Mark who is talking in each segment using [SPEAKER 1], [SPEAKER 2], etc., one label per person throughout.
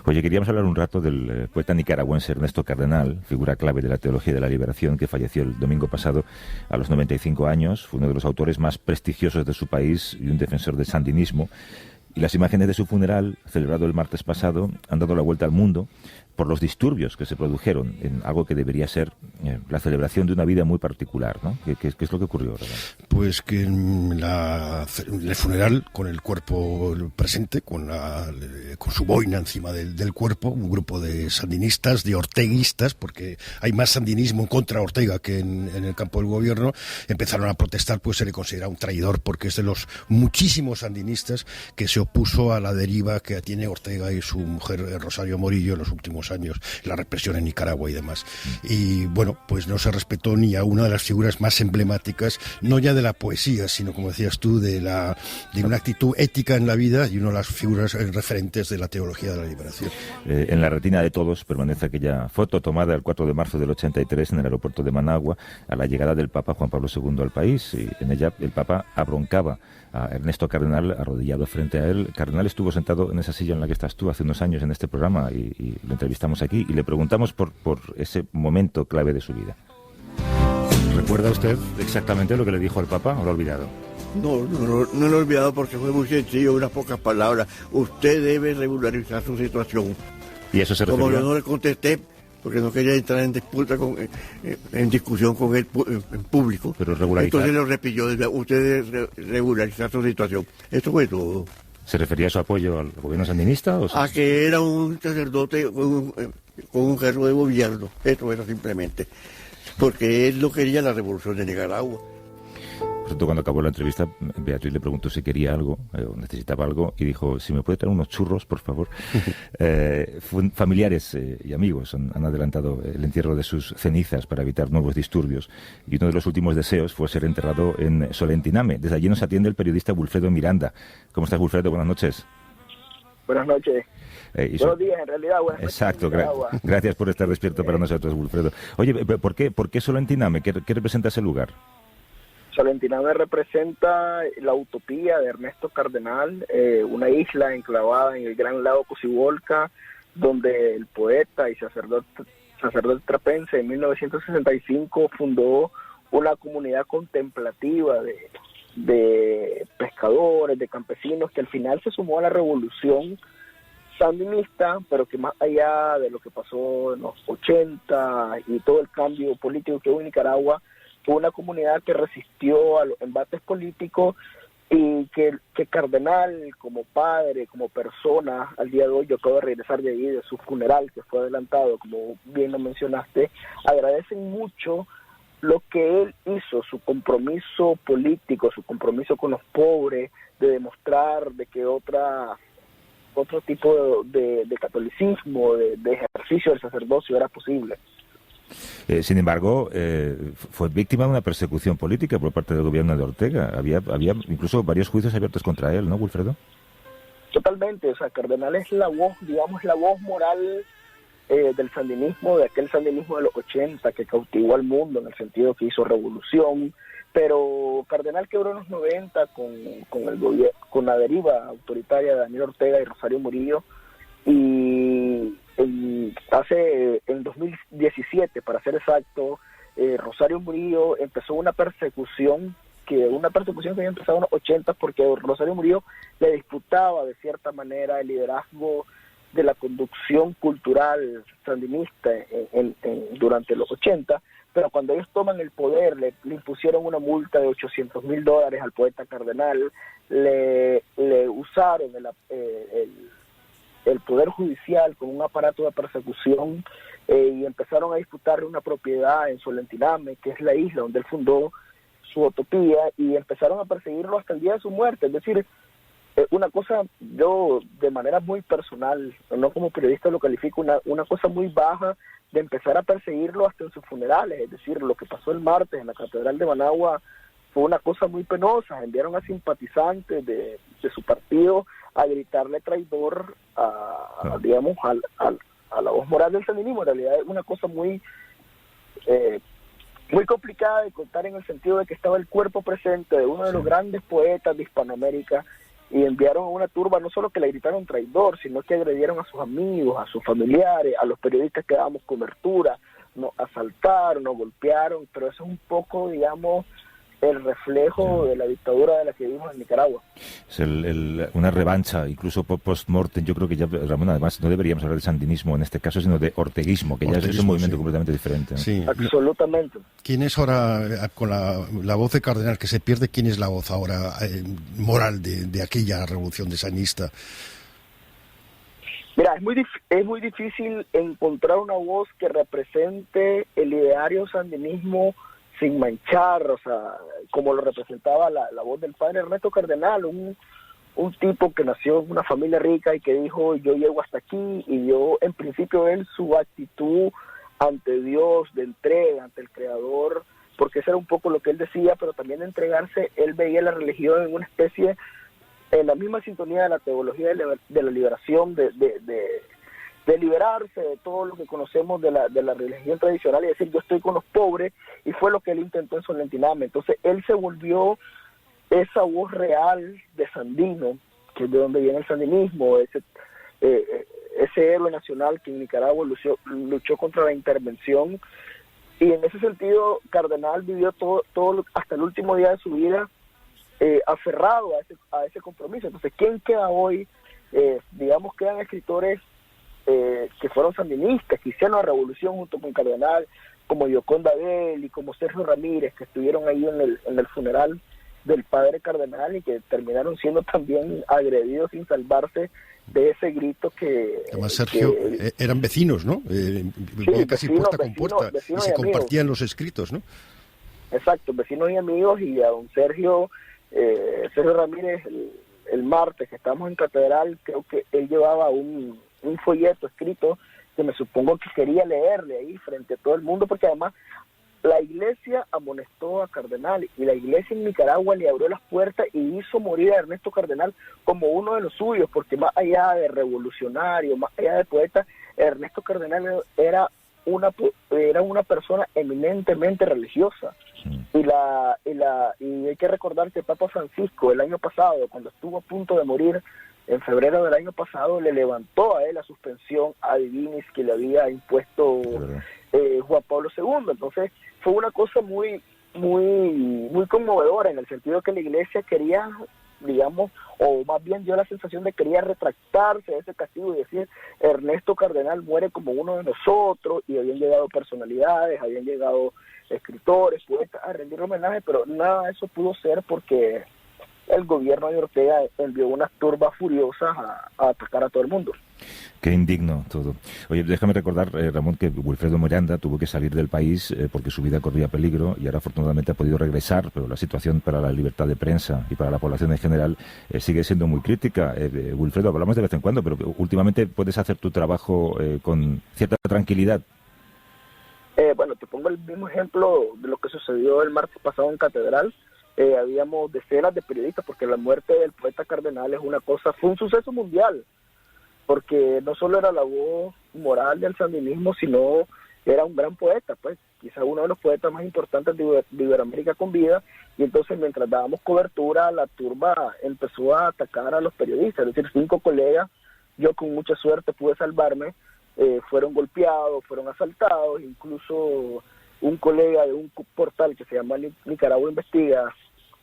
[SPEAKER 1] Oye, queríamos hablar un rato del poeta nicaragüense Ernesto Cardenal, figura clave de la teología de la liberación, que falleció el domingo pasado a los 95 años. Fue uno de los autores más prestigiosos de su país y un defensor del sandinismo. Y las imágenes de su funeral, celebrado el martes pasado, han dado la vuelta al mundo por los disturbios que se produjeron en algo que debería ser la celebración de una vida muy particular, ¿no? ¿Qué es lo que ocurrió, Ramón?
[SPEAKER 2] Pues que en el funeral, con el cuerpo presente, con su boina encima del cuerpo, un grupo de sandinistas, de orteguistas, porque hay más sandinismo contra Ortega que en el campo del gobierno, empezaron a protestar, pues se le considera un traidor, porque es de los muchísimos sandinistas que se opuso a la deriva que tiene Ortega y su mujer Rosario Morillo en los últimos años, la represión en Nicaragua y demás. Y bueno, pues no se respetó ni a una de las figuras más emblemáticas, no ya de la poesía, sino, como decías tú, de una actitud ética en la vida y una de las figuras referentes de la teología de la liberación.
[SPEAKER 1] En la retina de todos permanece aquella foto tomada el 4 de marzo del 83 en el aeropuerto de Managua, a la llegada del Papa Juan Pablo II al país, y en ella el Papa abroncaba a Ernesto Cardenal arrodillado frente a él. Cardenal estuvo sentado en esa silla en la que estás tú hace unos años en este programa y lo entrevistamos aquí y le preguntamos por ese momento clave de su vida. ¿Recuerda usted exactamente lo que le dijo al Papa o lo ha olvidado?
[SPEAKER 3] No lo he olvidado porque fue muy sencillo, unas pocas palabras. Usted debe regularizar su situación.
[SPEAKER 1] ¿Y eso se refería?
[SPEAKER 3] Como yo no le contesté, porque no quería entrar en disputa en discusión con él en público.
[SPEAKER 1] Pero regularizar.
[SPEAKER 3] Entonces lo repitió, usted debe regularizar su situación. Esto fue todo.
[SPEAKER 1] ¿Se refería a su apoyo al gobierno sandinista?
[SPEAKER 3] A que era un sacerdote con un cargo de gobierno. Esto era simplemente. Porque él no quería la revolución de Nicaragua.
[SPEAKER 1] Por cierto, cuando acabó la entrevista, Beatriz le preguntó si quería algo o necesitaba algo y dijo, si me puede traer unos churros, por favor. Familiares y amigos han adelantado el entierro de sus cenizas para evitar nuevos disturbios y uno de los últimos deseos fue ser enterrado en Solentiname. Desde allí nos atiende el periodista Wilfredo Miranda. ¿Cómo estás, Wilfredo? Buenas noches.
[SPEAKER 4] Buenas noches. Buenos días, en realidad.
[SPEAKER 1] Exacto, gracias por estar despierto para nosotros, Wilfredo. Oye, ¿por qué Solentiname? ¿Qué representa ese lugar?
[SPEAKER 4] Solentiname representa la utopía de Ernesto Cardenal, una isla enclavada en el gran lago Cocibolca, donde el poeta y sacerdote trapense en 1965 fundó una comunidad contemplativa de pescadores, de campesinos, que al final se sumó a la revolución sandinista, pero que más allá de lo que pasó en los 80 y todo el cambio político que hubo en Nicaragua, fue una comunidad que resistió a los embates políticos y que Cardenal, como padre, como persona, al día de hoy, yo acabo de regresar de ahí, de su funeral, que fue adelantado, como bien lo mencionaste, agradecen mucho lo que él hizo, su compromiso político, su compromiso con los pobres, de demostrar de que otro tipo de catolicismo, de ejercicio del sacerdocio era posible.
[SPEAKER 1] Sin embargo, fue víctima de una persecución política por parte del gobierno de Ortega. Había incluso varios juicios abiertos contra él, ¿no, Wilfredo?
[SPEAKER 4] Totalmente. O sea, Cardenal es la voz, digamos, la voz moral del sandinismo, de aquel sandinismo de los 80 que cautivó al mundo en el sentido que hizo revolución. Pero Cardenal quebró en los 90 con la deriva autoritaria de Daniel Ortega y Rosario Murillo, y en 2017, para ser exacto, Rosario Murillo empezó una persecución que había empezado en los 80, porque Rosario Murillo le disputaba de cierta manera el liderazgo de la conducción cultural sandinista durante los 80, pero cuando ellos toman el poder le impusieron una multa de $800,000 al poeta Cardenal, le usaron el poder judicial con un aparato de persecución y empezaron a disputarle una propiedad en Solentiname, que es la isla donde él fundó su utopía, y empezaron a perseguirlo hasta el día de su muerte. Es decir, una cosa, yo de manera muy personal, no como periodista lo califico, una cosa muy baja de empezar a perseguirlo hasta en sus funerales. Es decir, lo que pasó el martes en la Catedral de Managua fue una cosa muy penosa. Enviaron a simpatizantes de su partido a gritarle traidor digamos, a la voz moral del sandinismo. En realidad es una cosa muy complicada de contar, en el sentido de que estaba el cuerpo presente de uno de los grandes poetas de Hispanoamérica y enviaron a una turba, no solo que le gritaron traidor, sino que agredieron a sus amigos, a sus familiares, a los periodistas que dábamos cobertura, nos asaltaron, nos golpearon, pero eso es un poco, digamos, el reflejo de la dictadura de la que vivimos en Nicaragua.
[SPEAKER 1] Es una revancha, incluso post-mortem. Yo creo que ya, Ramón, además no deberíamos hablar de sandinismo en este caso, sino de orteguismo, que ya es un movimiento completamente diferente, ¿no?
[SPEAKER 2] Sí.
[SPEAKER 4] Absolutamente.
[SPEAKER 2] ¿Quién es ahora, con la voz de Cardenal que se pierde, quién es la voz ahora moral de aquella revolución de sandinista?
[SPEAKER 4] Mira, es muy difícil encontrar una voz que represente el ideario sandinismo sin manchar, o sea, como lo representaba la voz del padre Ernesto Cardenal, un tipo que nació en una familia rica y que dijo, yo llego hasta aquí, y yo, en principio, su actitud ante Dios, de entrega, ante el Creador, porque eso era un poco lo que él decía, pero también de entregarse, él veía la religión en una especie, en la misma sintonía de la teología de la liberación, de liberarse de todo lo que conocemos de la religión tradicional y decir, yo estoy con los pobres, y fue lo que él intentó en Solentiname. Entonces él se volvió esa voz real de Sandino, que es de donde viene el sandinismo, ese héroe nacional que en Nicaragua luchó contra la intervención, y en ese sentido Cardenal vivió todo hasta el último día de su vida aferrado a ese compromiso. Entonces, ¿quién queda hoy? Digamos, quedan escritores que fueron sandinistas, que hicieron la revolución junto con Cardenal, como Yoconda Abel y como Sergio Ramírez, que estuvieron ahí en el funeral del padre Cardenal y que terminaron siendo también agredidos sin salvarse de ese grito que...
[SPEAKER 2] Además, Sergio, eran vecinos, ¿no?
[SPEAKER 4] Sí,
[SPEAKER 2] casi
[SPEAKER 4] vecinos,
[SPEAKER 2] puerta con puerta, y se compartían los escritos, ¿no?
[SPEAKER 4] Exacto, vecinos y amigos, y a don Sergio Ramírez, el martes que estamos en Catedral, creo que él llevaba un folleto escrito que me supongo que quería leerle ahí frente a todo el mundo, porque además la iglesia amonestó a Cardenal, y la iglesia en Nicaragua le abrió las puertas y hizo morir a Ernesto Cardenal como uno de los suyos, porque más allá de revolucionario, más allá de poeta, Ernesto Cardenal era una persona eminentemente religiosa. Y hay que recordar que el Papa Francisco el año pasado, cuando estuvo a punto de morir en febrero del año pasado, le levantó a él la suspensión a divinis que le había impuesto Juan Pablo II. Entonces fue una cosa muy conmovedora, en el sentido que la iglesia quería, digamos, o más bien dio la sensación de que quería retractarse de ese castigo y decir, Ernesto Cardenal muere como uno de nosotros, y habían llegado personalidades, habían llegado escritores, poetas a rendir homenaje, pero nada de eso pudo ser porque el gobierno de Ortega envió unas turbas furiosas a atacar a todo el mundo.
[SPEAKER 1] Qué indigno todo. Oye, déjame recordar, Ramón, que Wilfredo Miranda tuvo que salir del país porque su vida corría peligro, y ahora afortunadamente ha podido regresar, pero la situación para la libertad de prensa y para la población en general sigue siendo muy crítica. Wilfredo, hablamos de vez en cuando, pero últimamente puedes hacer tu trabajo con cierta tranquilidad.
[SPEAKER 4] Bueno, te pongo el mismo ejemplo de lo que sucedió el martes pasado en Catedral. Habíamos decenas de periodistas, porque la muerte del poeta Cardenal fue un suceso mundial, porque no solo era la voz moral del sandinismo, sino era un gran poeta, pues quizá uno de los poetas más importantes de Iberoamérica con vida, y entonces mientras dábamos cobertura, la turba empezó a atacar a los periodistas, es decir, 5 colegas, yo con mucha suerte pude salvarme, fueron golpeados, fueron asaltados, incluso un colega de un portal que se llama Nicaragua Investiga,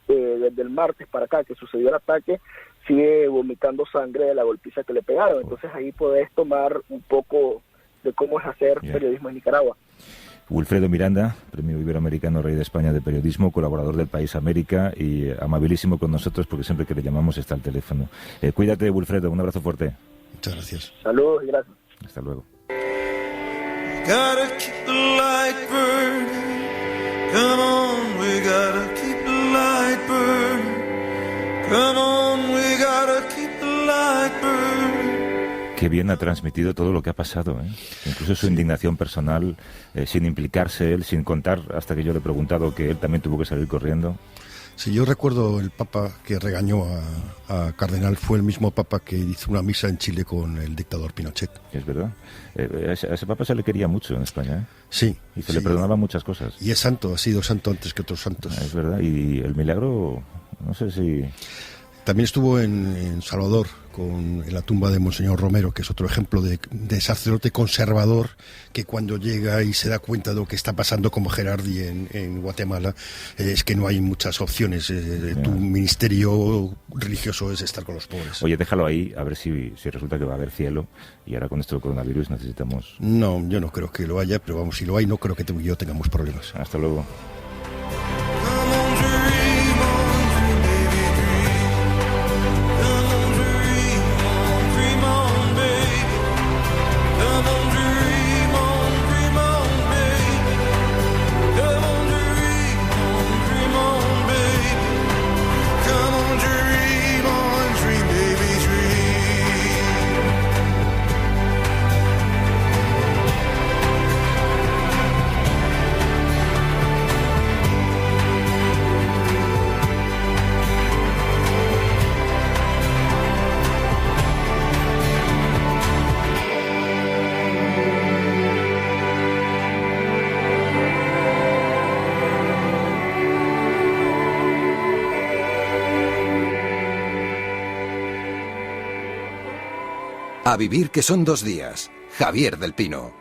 [SPEAKER 4] desde el martes para acá que sucedió el ataque, sigue vomitando sangre de la golpiza que le pegaron. Entonces ahí podés tomar un poco de cómo es hacer periodismo en Nicaragua.
[SPEAKER 1] Wilfredo Miranda, Premio Iberoamericano Rey de España de Periodismo, colaborador del País América y amabilísimo con nosotros, porque siempre que le llamamos está al teléfono. Cuídate, Wilfredo, un abrazo fuerte.
[SPEAKER 2] Muchas gracias.
[SPEAKER 4] Saludos y gracias.
[SPEAKER 1] Hasta luego.
[SPEAKER 5] Gotta keep the light burning. Come on, we gotta keep the light burning. Come on, we gotta keep the light burning.
[SPEAKER 1] Qué bien ha transmitido todo lo que ha pasado, ¿eh? Incluso su indignación personal, sin implicarse él, sin contar, hasta que yo le he preguntado que él también tuvo que salir corriendo.
[SPEAKER 2] Sí, yo recuerdo el Papa que regañó a Cardenal, fue el mismo Papa que hizo una misa en Chile con el dictador Pinochet.
[SPEAKER 1] Es verdad. A ese Papa se le quería mucho en España, ¿eh?
[SPEAKER 2] Sí.
[SPEAKER 1] Y se le perdonaban muchas cosas.
[SPEAKER 2] Y es santo, ha sido santo antes que otros santos.
[SPEAKER 1] Es verdad. Y el milagro, no sé si...
[SPEAKER 2] También estuvo en Salvador, en la tumba de Monseñor Romero, que es otro ejemplo de sacerdote conservador que cuando llega y se da cuenta de lo que está pasando, como Gerardi en Guatemala, es que no hay muchas opciones. Tu ministerio religioso es estar con los pobres.
[SPEAKER 1] Oye, déjalo ahí, a ver si resulta que va a haber cielo, y ahora con esto del coronavirus necesitamos...
[SPEAKER 2] No, yo no creo que lo haya, pero vamos, si lo hay, no creo que tú y yo tengamos problemas.
[SPEAKER 1] Hasta luego.
[SPEAKER 6] A vivir que son 2 días. Javier del Pino.